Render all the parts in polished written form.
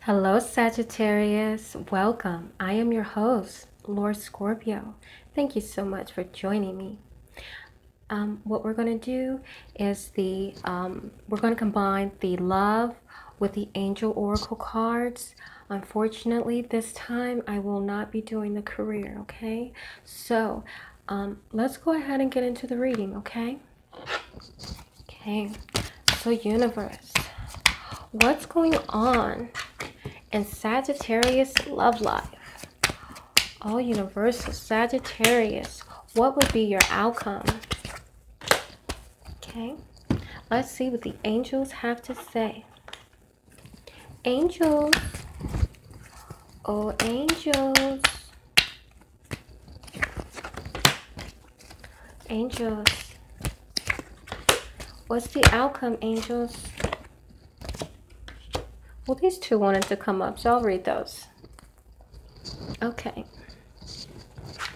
Hello, Sagittarius. Welcome. I am your host, Lord Scorpio. Thank you so much for joining me. What we're going to do is we're going to combine the love with the angel oracle cards. Unfortunately, this time I will not be doing the career, okay? So let's go ahead and get into the reading, okay? Okay, so universe, what's going on in Sagittarius love life? Oh, universal Sagittarius, what would be your outcome? Okay, let's see what the angels have to say. Angels, oh angels, angels, what's the outcome, angels? Well, these two wanted to come up, so I'll read those. Okay,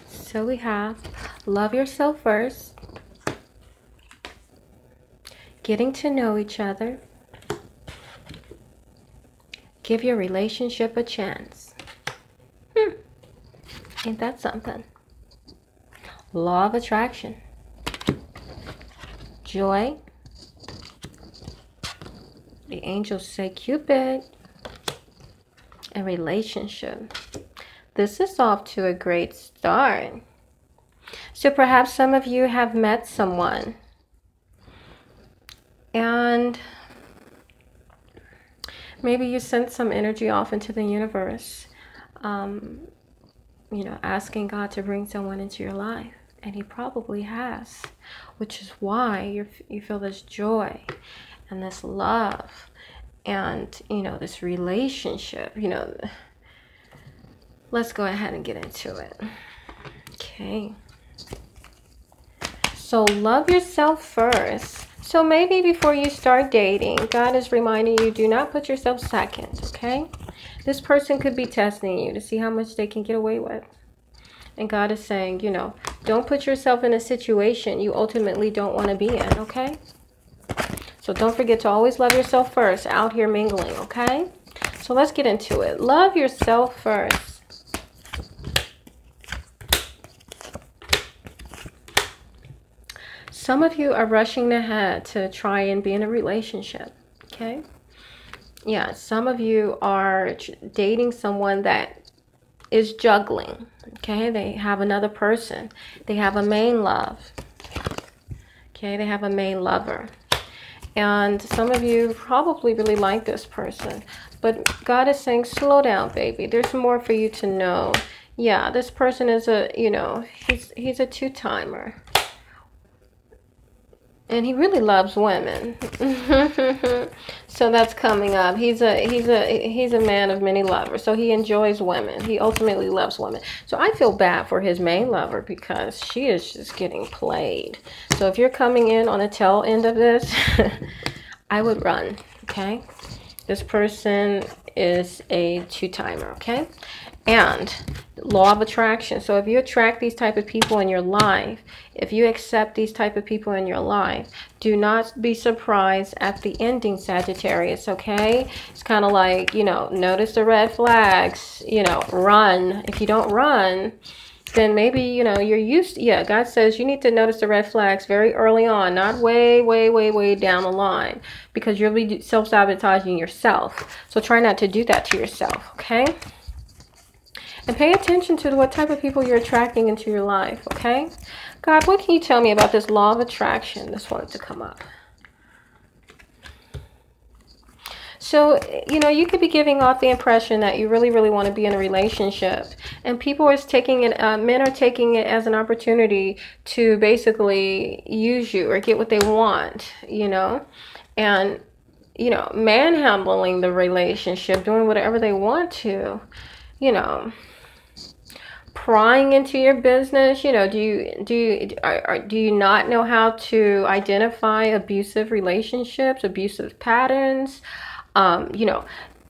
so we have love yourself first, getting to know each other, give your relationship a chance. Ain't that something? Law of attraction, joy. The angels say Cupid, and relationship. This is off to a great start. So perhaps some of you have met someone and maybe you sent some energy off into the universe, asking God to bring someone into your life. And he probably has, which is why you feel this joy and this love and, this relationship. Let's go ahead and get into it. Okay. So love yourself first. So maybe before you start dating, God is reminding you, do not put yourself second, okay? This person could be testing you to see how much they can get away with. And God is saying, don't put yourself in a situation you ultimately don't want to be in, okay? So don't forget to always love yourself first out here mingling, okay? So let's get into it. Love yourself first. Some of you are rushing ahead to try and be in a relationship, okay? Yeah, some of you are dating someone that is juggling, okay? They have another person. They have a main love, okay? They have a main lover. And some of you probably really like this person, but God is saying, slow down, baby. There's more for you to know. Yeah, this person is he's a two-timer. And he really loves women. So that's coming up. He's a man of many lovers. So he enjoys women. He ultimately loves women. So I feel bad for his main lover because she is just getting played. So if you're coming in on the tail end of this, I would run, okay? This person is a two-timer, okay? And law of attraction. So if you attract these type of people in your life, if you accept these type of people in your life, do not be surprised at the ending, Sagittarius, okay? It's kind of like, notice the red flags, run. If you don't run, then maybe, you're used to, yeah, God says you need to notice the red flags very early on, not way, way, way, way down the line, because you'll be self-sabotaging yourself. So try not to do that to yourself, okay? And pay attention to what type of people you're attracting into your life, okay? God, what can you tell me about this law of attraction? This wanted to come up. So, you could be giving off the impression that you really, really want to be in a relationship. And people are taking it, men are taking it as an opportunity to basically use you or get what they want, And, manhandling the relationship, doing whatever they want to, prying into your business. Do you not know how to identify abusive relationships, abusive patterns?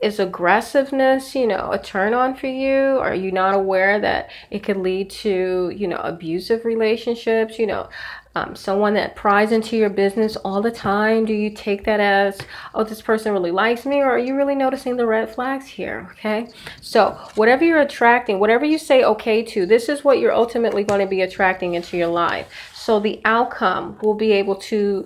Is aggressiveness, a turn on for you? Are you not aware that it could lead to, abusive relationships? Someone that pries into your business all the time. Do you take that as, oh, this person really likes me, or are you really noticing the red flags here? Okay, so whatever you're attracting, whatever you say okay to, this is what you're ultimately going to be attracting into your life. So the outcome will be able to,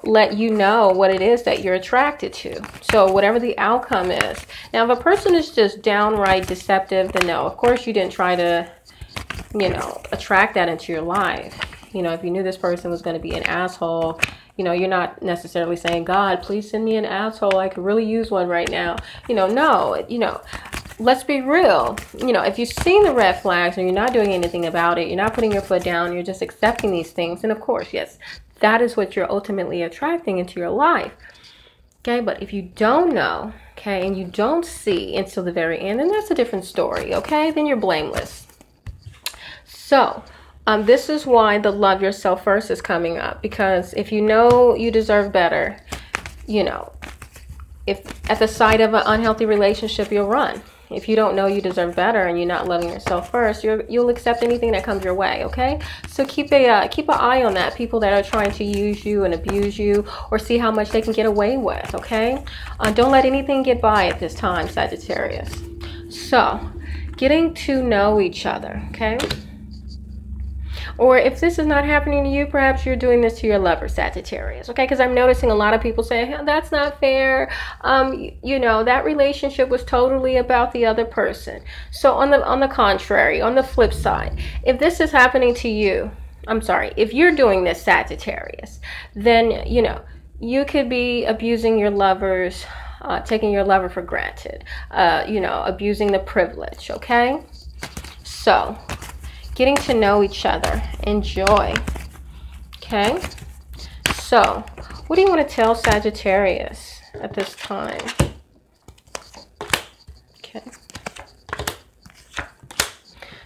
let you know what it is that you're attracted to. So whatever the outcome is. Now, if a person is just downright deceptive, then no, of course you didn't try to, attract that into your life. If you knew this person was going to be an asshole, you're not necessarily saying, God, please send me an asshole. I could really use one right now. No, let's be real. If you've seen the red flags and you're not doing anything about it, you're not putting your foot down, you're just accepting these things. And of course, yes, that is what you're ultimately attracting into your life. Okay, but if you don't know, okay, and you don't see until the very end, then that's a different story, okay? Then you're blameless. So, this is why the love yourself first is coming up, because if you know you deserve better, if at the sight of an unhealthy relationship, you'll run. If you don't know you deserve better and you're not loving yourself first, you'll accept anything that comes your way, okay? So keep an eye on that. People that are trying to use you and abuse you, or see how much they can get away with, okay? Don't let anything get by at this time, Sagittarius. So, getting to know each other, okay? Or if this is not happening to you, perhaps you're doing this to your lover, Sagittarius, okay? Because I'm noticing a lot of people saying, hey, that's not fair. That relationship was totally about the other person. So on the contrary, on the flip side, if this is happening to you, if you're doing this, Sagittarius, then, you could be abusing your lovers, taking your lover for granted, abusing the privilege, okay? So, getting to know each other. Enjoy. Okay? So, what do you want to tell Sagittarius at this time? Okay.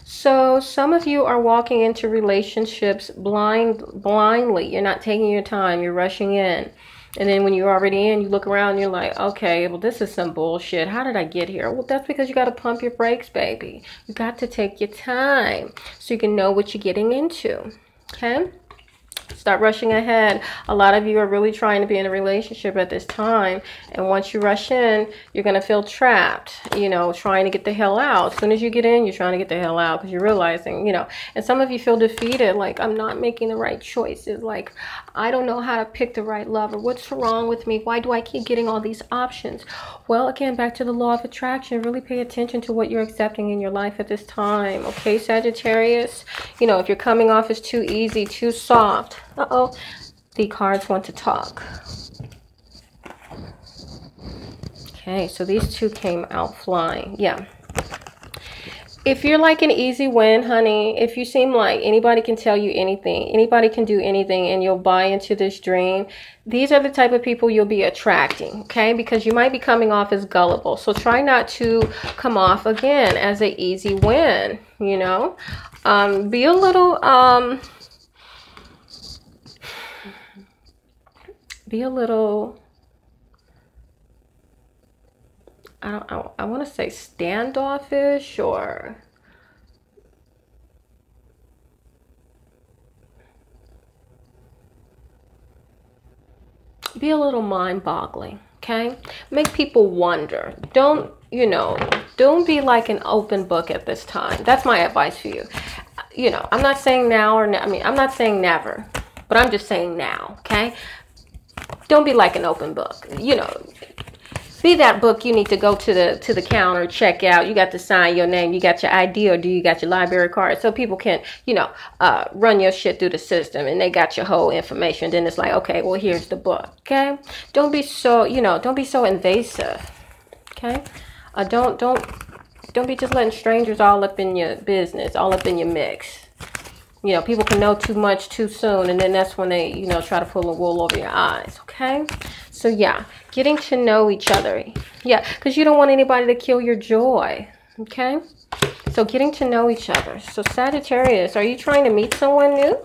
So, some of you are walking into relationships blindly. You're not taking your time. You're rushing in. And then when you're already in, you look around and you're like, okay, well, this is some bullshit. How did I get here? Well, that's because you got to pump your brakes, baby. You got to take your time so you can know what you're getting into. Okay? Start rushing ahead. A lot of you are really trying to be in a relationship at this time. And once you rush in, you're going to feel trapped, trying to get the hell out. As soon as you get in, you're trying to get the hell out because you're realizing, and some of you feel defeated, like, I'm not making the right choices. Like, I don't know how to pick the right lover. What's wrong with me? Why do I keep getting all these options? Well, again, back to the law of attraction. Really pay attention to what you're accepting in your life at this time. Okay, Sagittarius? If you're coming off as too easy, too soft, the cards want to talk. Okay, so these two came out flying. Yeah. If you're like an easy win, honey, if you seem like anybody can tell you anything, anybody can do anything, and you'll buy into this dream, these are the type of people you'll be attracting, okay? Because you might be coming off as gullible. So try not to come off, again, as an easy win, Be a little... I want to say standoffish, or be a little mind-boggling, okay? Make people wonder. Don't be like an open book at this time. That's my advice for you. I'm not saying now I'm not saying never, but I'm just saying now, okay? Don't be like an open book. Be that book you need to go to the counter, check out. You got to sign your name. You got your ID, or do you got your library card? So people can, run your shit through the system, and they got your whole information. Then it's like, okay, well, here's the book. Okay, don't be so invasive. Okay, don't be just letting strangers all up in your business, all up in your mix. People can know too much too soon, and then that's when they, try to pull the wool over your eyes, okay? So, yeah, getting to know each other. Yeah, because you don't want anybody to kill your joy, okay? So, getting to know each other. So, Sagittarius, are you trying to meet someone new?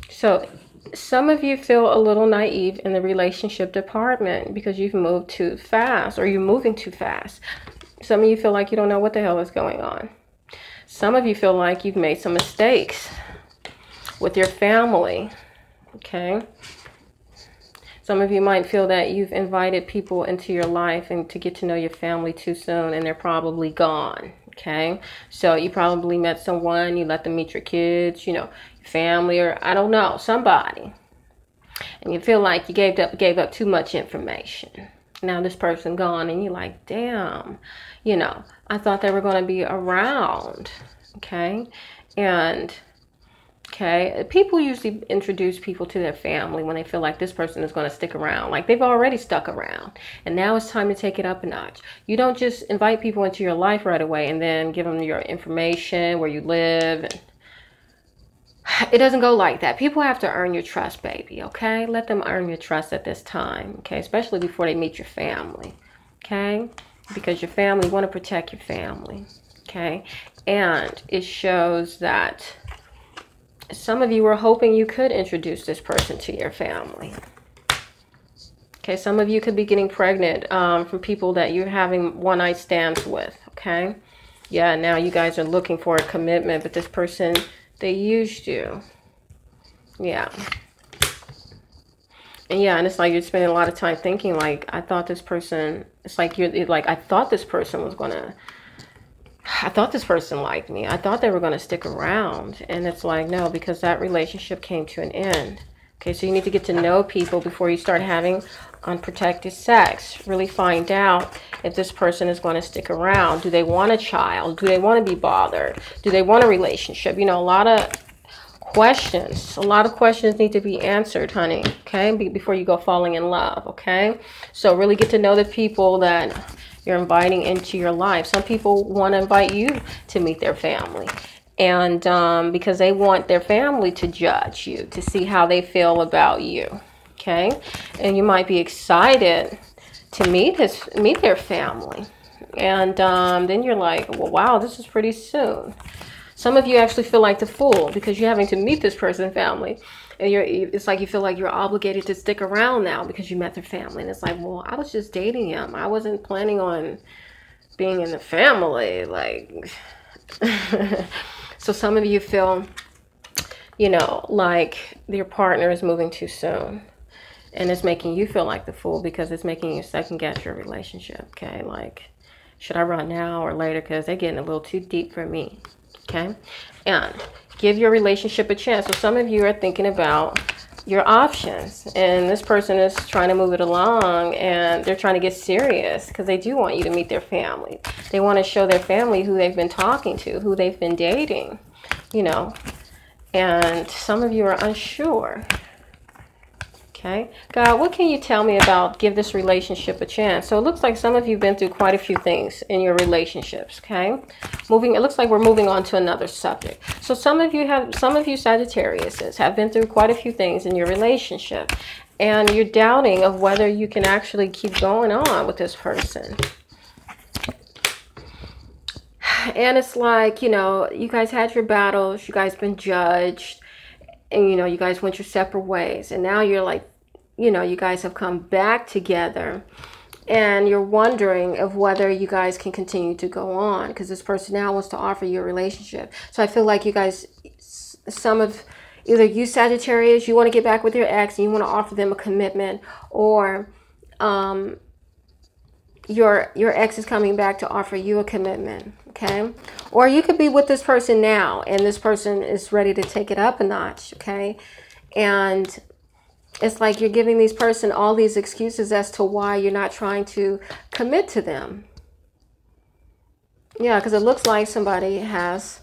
So, some of you feel a little naive in the relationship department because you've moved too fast, or you're moving too fast. Some of you feel like you don't know what the hell is going on. Some of you feel like you've made some mistakes with your family, okay? Some of you might feel that you've invited people into your life and to get to know your family too soon, and they're probably gone, okay? So you probably met someone, you let them meet your kids, you know, your family, or I don't know, somebody. And you feel like you gave up too much information. Now this person gone, and you're like, damn, you know, I thought they were going to be around, okay? And, okay, people usually introduce people to their family when they feel like this person is going to stick around. Like they've already stuck around, and now it's time to take it up a notch. You don't just invite people into your life right away and then give them your information, where you live. It doesn't go like that. People have to earn your trust, baby, okay? Let them earn your trust at this time, okay? Especially before they meet your family, okay? Because your family, you want to protect your family, okay? And it shows that some of you were hoping you could introduce this person to your family. Okay, some of you could be getting pregnant from people that you're having one-night stands with, okay? Yeah, now you guys are looking for a commitment, but this person, they used you. Yeah. And yeah, and it's like you're spending a lot of time thinking like, I thought this person, it's like I thought this person was gonna, I thought this person liked me. I thought they were gonna stick around. And it's like, no, because that relationship came to an end. Okay, so you need to get to know people before you start having unprotected sex. Really find out if this person is going to stick around. Do they want a child? Do they want to be bothered? Do they want a relationship? You know, a lot of questions. A lot of questions need to be answered, honey, okay, before you go falling in love, okay? So really get to know the people that you're inviting into your life. Some people want to invite you to meet their family. And because they want their family to judge you, to see how they feel about you, okay? And you might be excited to meet their family. And then you're like, well, wow, this is pretty soon. Some of you actually feel like the fool because you're having to meet this person's family. And it's like you feel like you're obligated to stick around now because you met their family. And it's like, well, I was just dating him. I wasn't planning on being in the family. Like... So some of you feel, you know, like your partner is moving too soon. And it's making you feel like the fool because it's making you second guess your relationship, okay? Like, should I run now or later? Because they're getting a little too deep for me, okay? And give your relationship a chance. So some of you are thinking about your options. And this person is trying to move it along. And they're trying to get serious because they do want you to meet their family. They want to show their family who they've been talking to, who they've been dating, you know. And some of you are unsure. Okay, God, what can you tell me about give this relationship a chance? So it looks like some of you have been through quite a few things in your relationships, okay? It looks like we're moving on to another subject. So some of you Sagittariuses have been through quite a few things in your relationship. And you're doubting of whether you can actually keep going on with this person. And it's like, you know, you guys had your battles, you guys been judged, and, you know, you guys went your separate ways. And now you're like, you know, you guys have come back together and you're wondering of whether you guys can continue to go on because this person now wants to offer you a relationship. So I feel like you guys, either you Sagittarius, you want to get back with your ex and you want to offer them a commitment, or your ex is coming back to offer you a commitment, okay? Or you could be with this person now and this person is ready to take it up a notch, okay? And it's like you're giving this person all these excuses as to why you're not trying to commit to them. Yeah, because it looks like somebody has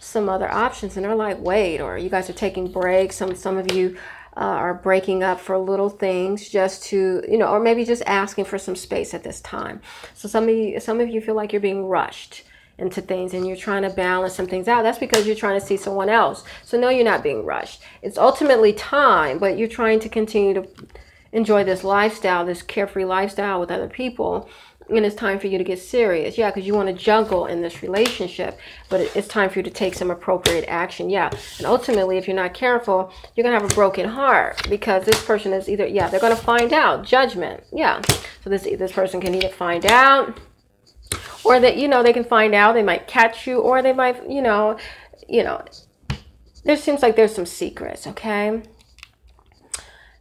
some other options and they're like, wait, or you guys are taking breaks. Some of you are breaking up for little things just to, you know, or maybe just asking for some space at this time. So some of you feel like you're being rushed into things and you're trying to balance some things out. That's because you're trying to see someone else. So no, you're not being rushed. It's ultimately time, but you're trying to continue to enjoy this lifestyle, this carefree lifestyle with other people. And it's time for you to get serious. Yeah, because you want to juggle in this relationship, but it's time for you to take some appropriate action. Yeah, and ultimately, if you're not careful, you're going to have a broken heart because this person is either, yeah, they're going to find out. Judgment. Yeah, so this person can either find out Or that, they can find out, they might catch you, or they might, there seems like there's some secrets, okay?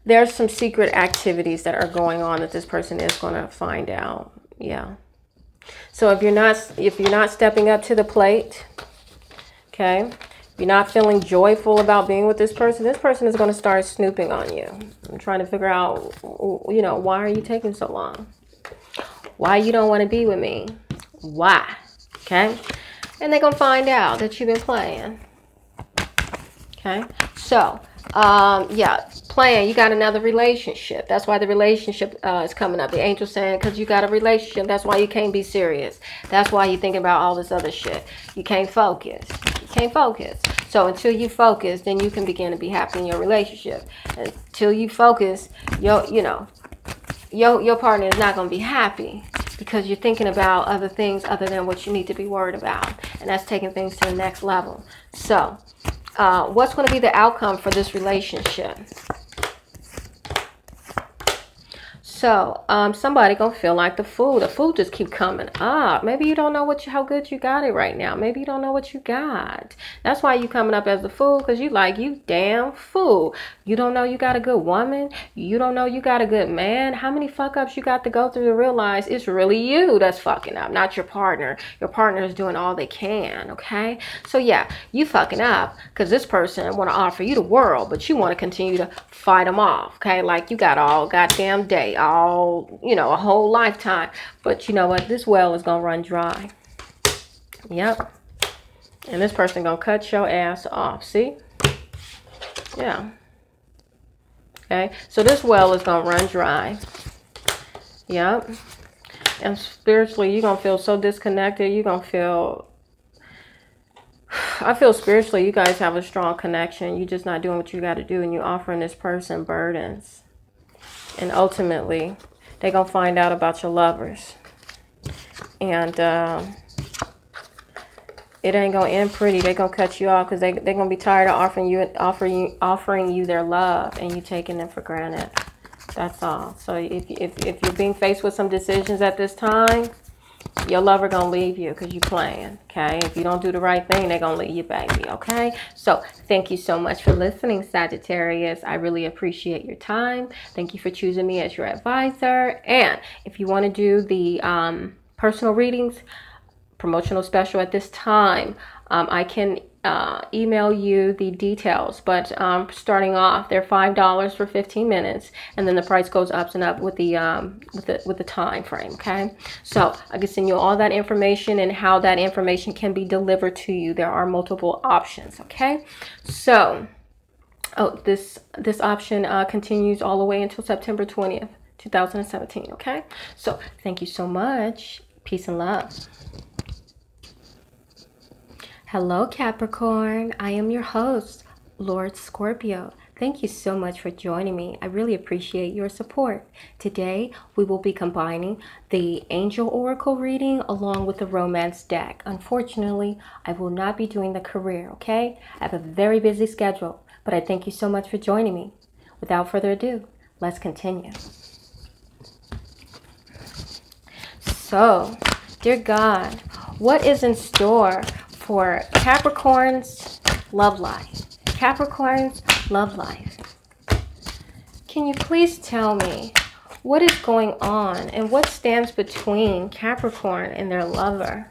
There's some secret activities that are going on that this person is going to find out. Yeah. So if you're not stepping up to the plate, okay, if you're not feeling joyful about being with this person is going to start snooping on you. I'm trying to figure out, why are you taking so long? Why you don't want to be with me? Why? Okay? And they're going to find out that you've been playing. Okay? So, playing. You got another relationship. That's why the relationship is coming up. The angel's saying, because you got a relationship, that's why you can't be serious. That's why you think about all this other shit. You can't focus. You can't focus. So until you focus, then you can begin to be happy in your relationship. Until you focus, your partner is not going to be happy, because you're thinking about other things other than what you need to be worried about. And that's taking things to the next level. So, what's going to be the outcome for this relationship? So, somebody gonna feel like the fool. The fool just keep coming up. Maybe you don't know how good you got it right now. Maybe you don't know what you got. That's why you coming up as the fool, because you damn fool. You don't know you got a good woman. You don't know you got a good man. How many fuck ups you got to go through to realize it's really you that's fucking up, not your partner. Your partner is doing all they can, okay? So yeah, you fucking up because this person want to offer you the world, but you want to continue to fight them off, okay? Like you got all goddamn day, a whole lifetime. But you know what? This well is gonna run dry. Yep. And this person gonna cut your ass off. See? Yeah. Okay. So this well is gonna run dry. Yep. And spiritually, you're gonna feel so disconnected. You're gonna feel... I feel spiritually you guys have a strong connection. You're just not doing what you got to do, and you're offering this person burdens. And ultimately, they're going to find out about your lovers. And it ain't going to end pretty. They're going to cut you off because they're going to be tired of offering you their love, and you taking them for granted. That's all. So if you're being faced with some decisions at this time, your lover gonna leave you because you playing, okay? If you don't do the right thing, they're gonna leave you, baby, okay? So thank you so much for listening, Sagittarius. I really appreciate your time. Thank you for choosing me as your advisor. And if you want to do the personal readings, promotional special at this time, I can email you the details, but starting off, they're $5 for 15 minutes, and then the price goes up and up with the time frame. Okay, so I can send you all that information and how that information can be delivered to you. There are multiple options. Okay, so this option continues all the way until September 20th, 2017. Okay, so thank you so much. Peace and love. Hello, Capricorn. I am your host, Lord Scorpio. Thank you so much for joining me. I really appreciate your support. Today, we will be combining the Angel Oracle reading along with the Romance deck. Unfortunately, I will not be doing the career, okay? I have a very busy schedule, but I thank you so much for joining me. Without further ado, let's continue. So, dear God, what is in store for Capricorn's love life? Capricorn's love life. Can you please tell me what is going on and what stands between Capricorn and their lover?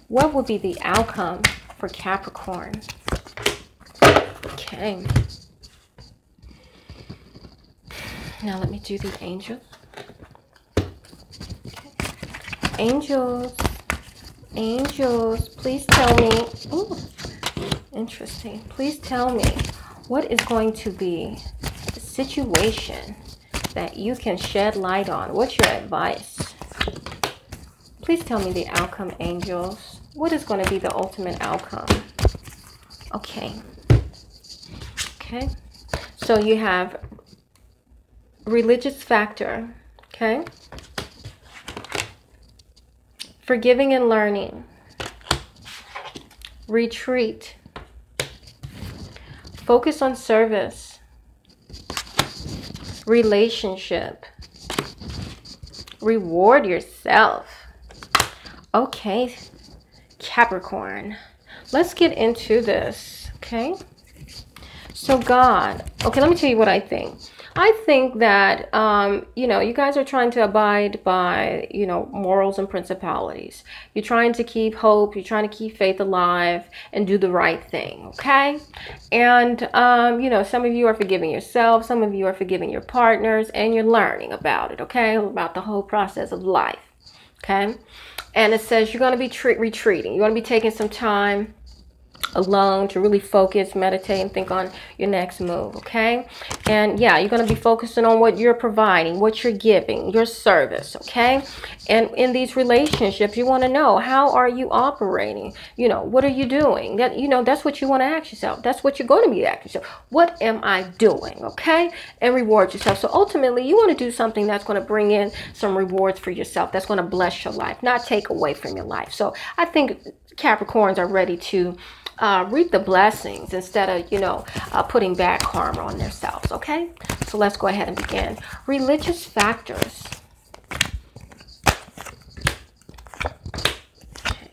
What will be the outcome for Capricorn? Okay. Now let me do the angels. Okay. Angels, please tell me. Ooh, interesting. Please tell me what is going to be the situation that you can shed light on. What's your advice? Please tell me the outcome, angels. What is going to be the ultimate outcome? Okay. Okay. So you have religious factor. Okay. Forgiving and learning, retreat, focus on service, relationship, reward yourself, Okay, Capricorn. Let's get into this, okay? So God, okay, let me tell you what I think. I think that, you know, you guys are trying to abide by, you know, morals and principalities. You're trying to keep hope. You're trying to keep faith alive and do the right thing, okay? And, you know, some of you are forgiving yourself. Some of you are forgiving your partners, and you're learning about it, okay? About the whole process of life, okay? And it says you're going to be retreating. You're going to be taking some time alone to really focus, meditate, and think on your next move, okay? And yeah, you're going to be focusing on what you're providing, what you're giving, your service, okay? And in these relationships, you want to know, how are you operating? You know, what are you doing? That, you know, that's what you want to ask yourself. That's what you're going to be asking yourself. What am I doing, okay? And reward yourself. So ultimately, you want to do something that's going to bring in some rewards for yourself, that's going to bless your life, not take away from your life. So I think Capricorns are ready to reap the blessings instead of, you know, putting bad karma on themselves, okay? So let's go ahead and begin. Religious factors. Okay.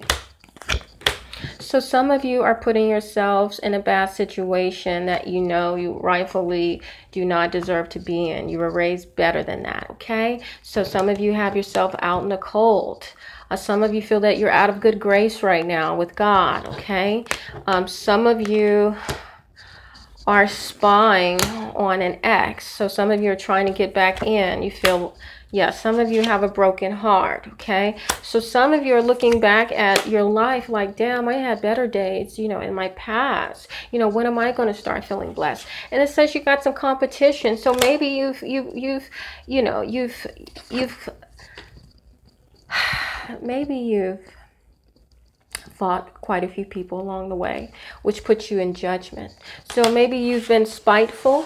So some of you are putting yourselves in a bad situation that you know you rightfully do not deserve to be in. You were raised better than that, okay? So some of you have yourself out in the cold. Some of you feel that you're out of good grace right now with God, okay? Some of you are spying on an ex. So some of you are trying to get back in. You feel, yeah, some of you have a broken heart, okay? So some of you are looking back at your life like, damn, I had better days, you know, in my past. You know, when am I going to start feeling blessed? And it says you got some competition. So maybe you've maybe you've fought quite a few people along the way, which puts you in judgment. So maybe you've been spiteful,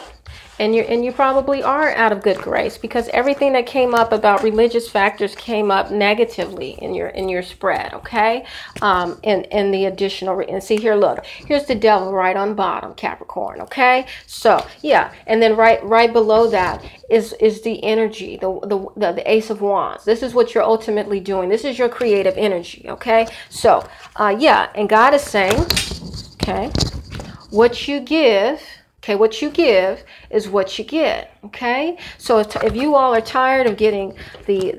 and you probably are out of good grace, because everything that came up about religious factors came up negatively in your spread, okay? And the additional, and see here, look, here's the devil right on bottom, Capricorn, okay? So yeah, and then right below that is the energy, the Ace of Wands. This is what you're ultimately doing. This is your creative energy, okay? So yeah, and God is saying, okay, what you give. Okay, what you give is what you get. Okay, so if you all are tired of getting the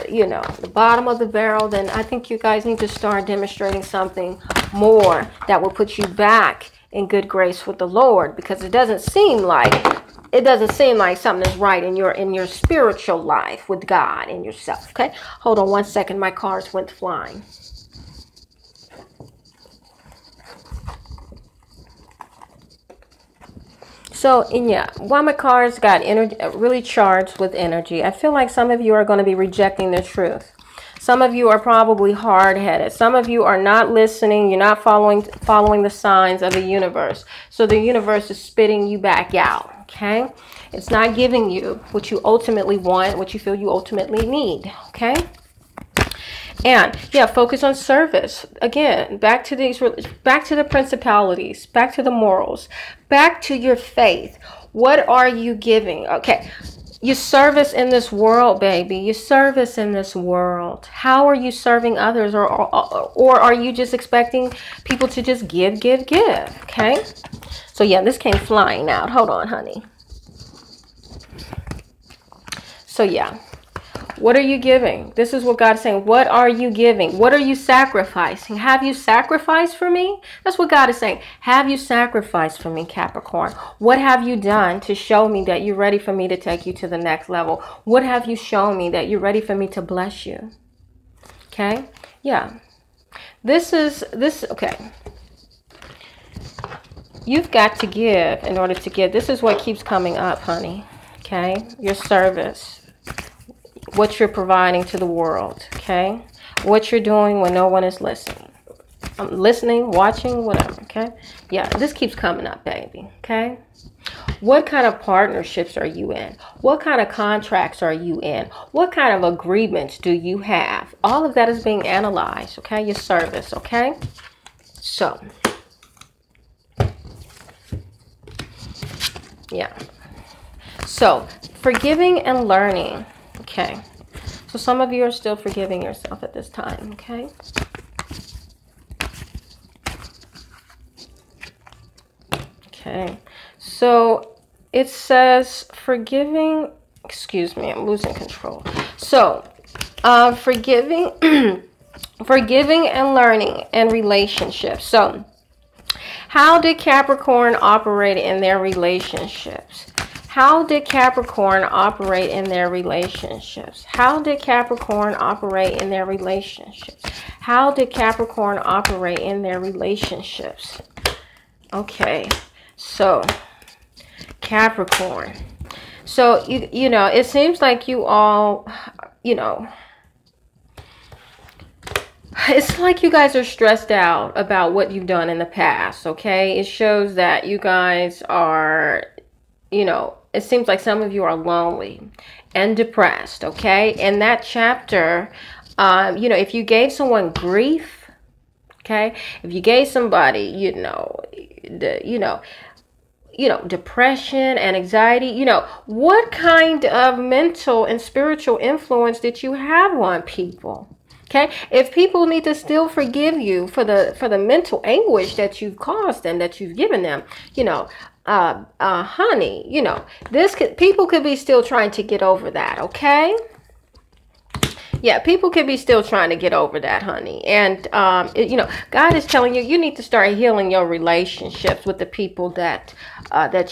you know, the bottom of the barrel, then I think you guys need to start demonstrating something more that will put you back in good grace with the Lord, because it doesn't seem like something is right in your spiritual life with God and yourself. Okay, hold on one second. My cards went flying. So, and yeah, while my cards got energy, really charged with energy, I feel like some of you are going to be rejecting the truth. Some of you are probably hard-headed. Some of you are not listening. You're not following the signs of the universe. So the universe is spitting you back out, okay? It's not giving you what you ultimately want, what you feel you ultimately need, okay? And yeah, focus on service. Again, back to the principalities, back to the morals, back to your faith. What are you giving? Okay, your service in this world, baby. Your service in this world. How are you serving others, or are you just expecting people to just give? Okay. So yeah, this came flying out. Hold on, honey. So yeah. What are you giving? This is what God's saying. What are you giving? What are you sacrificing? Have you sacrificed for me? That's what God is saying. Have you sacrificed for me, Capricorn? What have you done to show me that you're ready for me to take you to the next level? What have you shown me that you're ready for me to bless you? Okay? Yeah. Okay. You've got to give in order to give. This is what keeps coming up, honey. Okay? Your service. What you're providing to the world, okay? What you're doing when no one is listening. Listening, watching, whatever, okay? Yeah, this keeps coming up, baby, okay? What kind of partnerships are you in? What kind of contracts are you in? What kind of agreements do you have? All of that is being analyzed, okay? Your service, okay? So, yeah. So, forgiving and learning. Okay, So some of you are still forgiving yourself at this time, okay? Okay, so it says forgiving, excuse me, I'm losing control. So, forgiving, forgiving and learning and relationships. So, how did Capricorn operate in their relationships? How did Capricorn operate in their relationships? How did Capricorn operate in their relationships? How did Capricorn operate in their relationships? Okay, so Capricorn. So, you know, it seems like you all, you know, it's like you guys are stressed out about what you've done in the past, okay? It shows that you guys are, you know, it seems like some of you are lonely and depressed, okay? In that chapter, you know, if you gave someone grief, okay? If you gave somebody, you know, depression and anxiety, you know, what kind of mental and spiritual influence did you have on people? Okay, if people need to still forgive you for the mental anguish that you've caused them, that you've given them, you know, honey, you know, people could be still trying to get over that. Okay. Yeah, people could be still trying to get over that, honey. And, you know, God is telling you, you need to start healing your relationships with the people that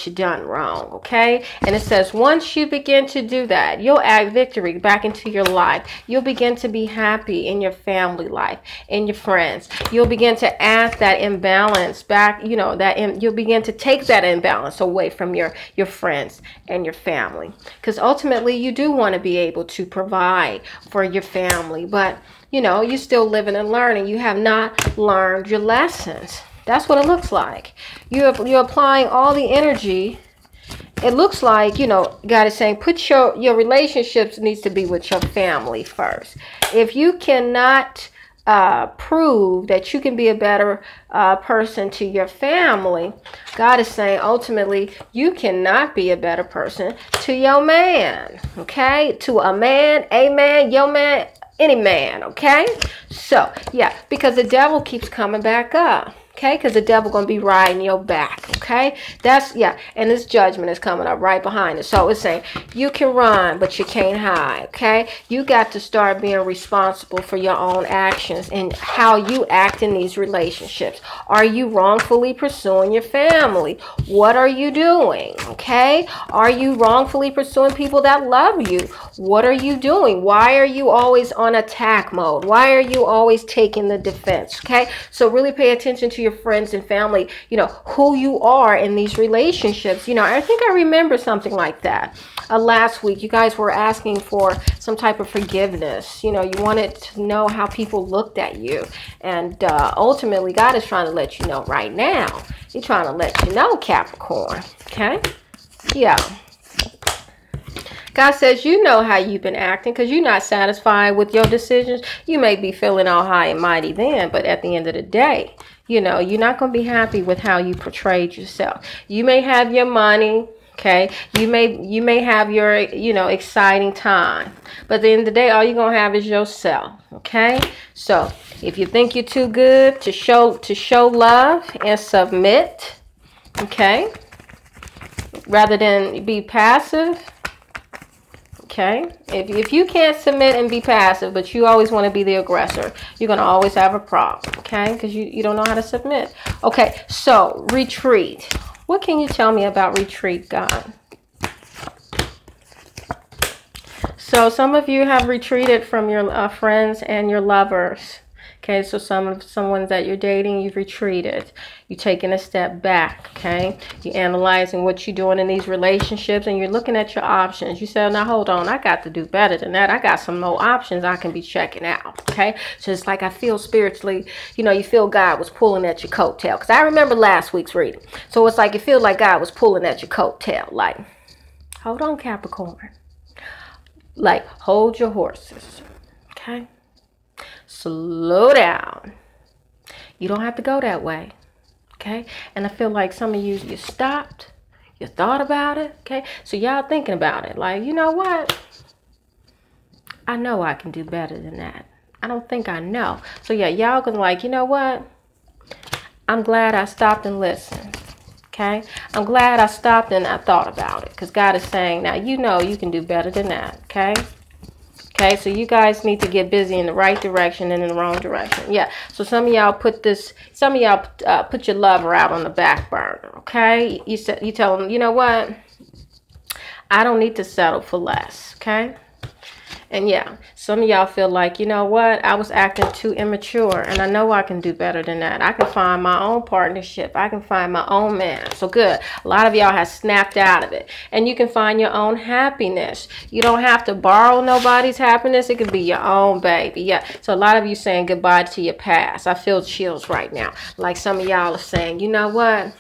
you done wrong, okay? And it says, once you begin to do that, you'll add victory back into your life. You'll begin to be happy in your family life, in your friends. You'll begin to add that imbalance back, you know, you'll begin to take that imbalance away from your friends and your family. Because ultimately, you do want to be able to provide for your family, but you know, you still living and learning. You have not learned your lessons. That's what it looks like. You're applying all the energy. It looks like, you know, God is saying, put your relationships needs to be with your family first. If you cannot prove that you can be a better person to your family, God is saying ultimately you cannot be a better person to your man, okay? To a man, your man, any man, okay? So, yeah, because the devil keeps coming back up. Okay, because the devil going to be riding your back. Okay, that's, yeah, and this judgment is coming up right behind it. So it's saying you can run, but you can't hide. Okay, you got to start being responsible for your own actions and how you act in these relationships. Are you wrongfully pursuing your family? What are you doing? Okay, are you wrongfully pursuing people that love you? What are you doing? Why are you always on attack mode? Why are you always taking the defense? Okay, so really pay attention to your friends and family, you know, who you are in these relationships. You know, I think I remember something like that. Last week, you guys were asking for some type of forgiveness. You know, you wanted to know how people looked at you. And ultimately, God is trying to let you know right now. He's trying to let you know, Capricorn. Okay? Yeah. God says, you know how you've been acting because you're not satisfied with your decisions. You may be feeling all high and mighty then, but at the end of the day, you know, you're not going to be happy with how you portrayed yourself. You may have your money, okay? You may have your, you know, exciting time. But at the end of the day, all you're going to have is yourself, okay? So if you think you're too good to show love and submit, okay, rather than be passive, okay, if you can't submit and be passive, but you always want to be the aggressor, you're going to always have a problem, okay, because you don't know how to submit. Okay, so retreat. What can you tell me about retreat, God? So some of you have retreated from your friends and your lovers. Okay, so someone that you're dating, you've retreated. You're taking a step back, okay? You're analyzing what you're doing in these relationships and you're looking at your options. You say, now hold on, I got to do better than that. I got some more options I can be checking out, okay? So it's like I feel spiritually, you know, you feel God was pulling at your coattail. Because I remember last week's reading. So it's like you feel like God was pulling at your coattail. Like, hold on, Capricorn. Like, hold your horses, okay? Slow down. You don't have to go that way, okay? And I feel like some of you stopped, you thought about it, okay? So y'all thinking about it, like, you know what? I know I can do better than that. I don't think I know. So yeah, y'all can like, you know what? I'm glad I stopped and listened. Okay? I'm glad I stopped and I thought about it. Because God is saying, now you know you can do better than that. Okay? Okay, so you guys need to get busy in the right direction and in the wrong direction. Yeah, so some of y'all put your lover out on the back burner, okay? You tell them, you know what? I don't need to settle for less, okay? And yeah, some of y'all feel like, you know what? I was acting too immature, and I know I can do better than that. I can find my own partnership. I can find my own man. So good. A lot of y'all have snapped out of it. And you can find your own happiness. You don't have to borrow nobody's happiness. It could be your own, baby. Yeah. So a lot of you saying goodbye to your past. I feel chills right now. Like some of y'all are saying, you know what?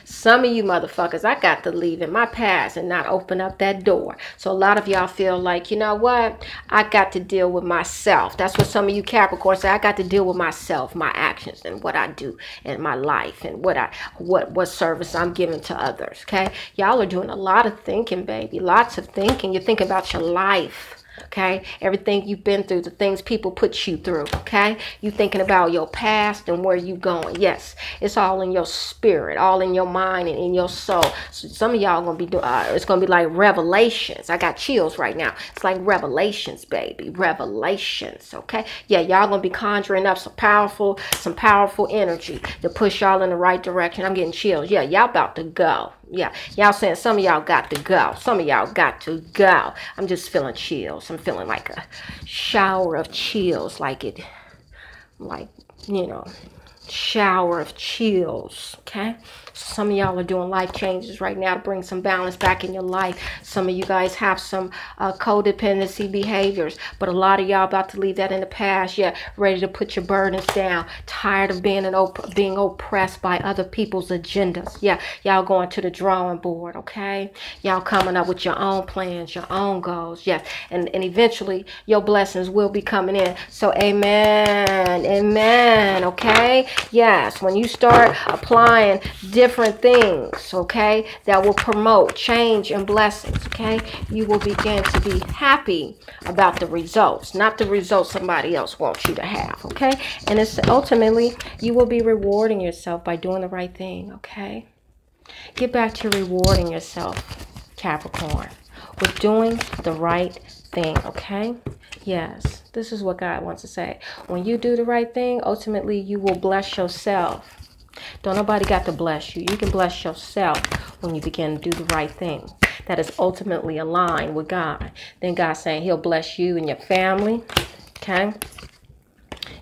Some of you motherfuckers, I got to leave in my past and not open up that door. So a lot of y'all feel like, you know what? I got to deal with myself. That's what some of you Capricorns say. I got to deal with myself, my actions, and what I do in my life, and what service I'm giving to others. Okay, y'all are doing a lot of thinking, baby. Lots of thinking. You think about your life. Okay, everything you've been through, the things people put you through. Okay, you thinking about your past and where you going. Yes, it's all in your spirit, all in your mind and in your soul. So some of y'all gonna be doing it's gonna be like revelations. I got chills right now. It's like revelations, baby, revelations. Okay, yeah, y'all gonna be conjuring up some powerful energy to push y'all in the right direction. I'm getting chills. Yeah, y'all about to go. Yeah, y'all saying some of y'all got to go. Some of y'all got to go. I'm just feeling chills. I'm feeling like a shower of chills, shower of chills. Okay, some of y'all are doing life changes right now to bring some balance back in your life. Some of you guys have some codependency behaviors, but a lot of y'all about to leave that in the past. Yeah, ready to put your burdens down, tired of being oppressed by other people's agendas. Yeah, y'all going to the drawing board. Okay, y'all coming up with your own plans, your own goals. Yeah, and eventually your blessings will be coming in. So amen. Okay, yes, when you start applying different things, okay, that will promote change and blessings, okay, you will begin to be happy about the results, not the results somebody else wants you to have, okay, and it's ultimately you will be rewarding yourself by doing the right thing, okay. Get back to rewarding yourself, Capricorn, with doing the right thing, okay. Yes, this is what God wants to say. When you do the right thing, ultimately you will bless yourself. Don't nobody got to bless you. You can bless yourself when you begin to do the right thing. That is ultimately aligned with God. Then God's saying he'll bless you and your family. Okay.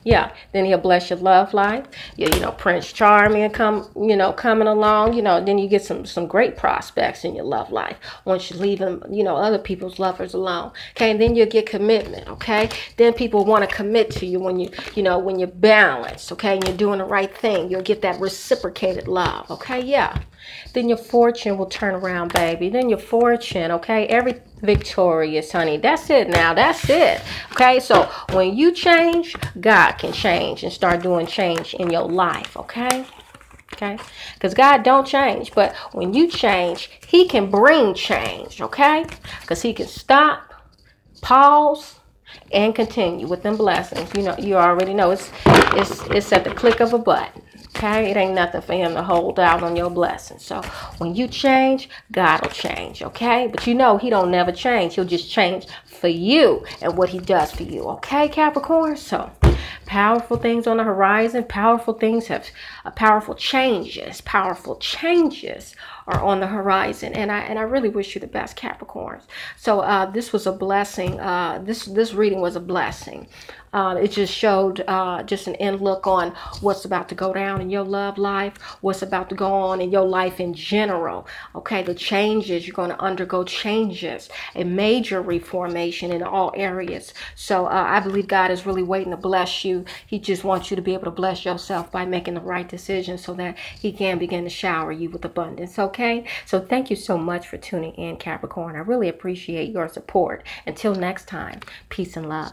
Yeah, then he'll bless your love life. Yeah, Prince Charming coming along, then you get some great prospects in your love life once you leave them, other people's lovers alone. Okay, and then you'll get commitment, okay? Then people want to commit to you when when you're balanced, okay, and you're doing the right thing. You'll get that reciprocated love, okay? Yeah. Then your fortune will turn around, baby. Then your fortune, okay? Every victorious, honey. That's it now. That's it. Okay, so when you change, God can change and start doing change in your life, okay? Okay, because God don't change, but when you change, he can bring change, okay? Because he can stop, pause, and continue with them blessings. You already know it's at the click of a button. Okay, it ain't nothing for him to hold out on your blessings. So when you change, God will change, okay? But he don't never change. He'll just change for you and what he does for you, okay, Capricorn? So powerful things on the horizon. Powerful things powerful changes are on the horizon, and I really wish you the best, Capricorns. So this was a blessing. This reading was a blessing. It just showed just an end look on what's about to go down in your love life, what's about to go on in your life in general. Okay, the changes, you're going to undergo changes, a major reformation in all areas. So I believe God is really waiting to bless you. He just wants you to be able to bless yourself by making the right decisions so that he can begin to shower you with abundance. Okay, so thank you so much for tuning in, Capricorn. I really appreciate your support. Until next time, peace and love.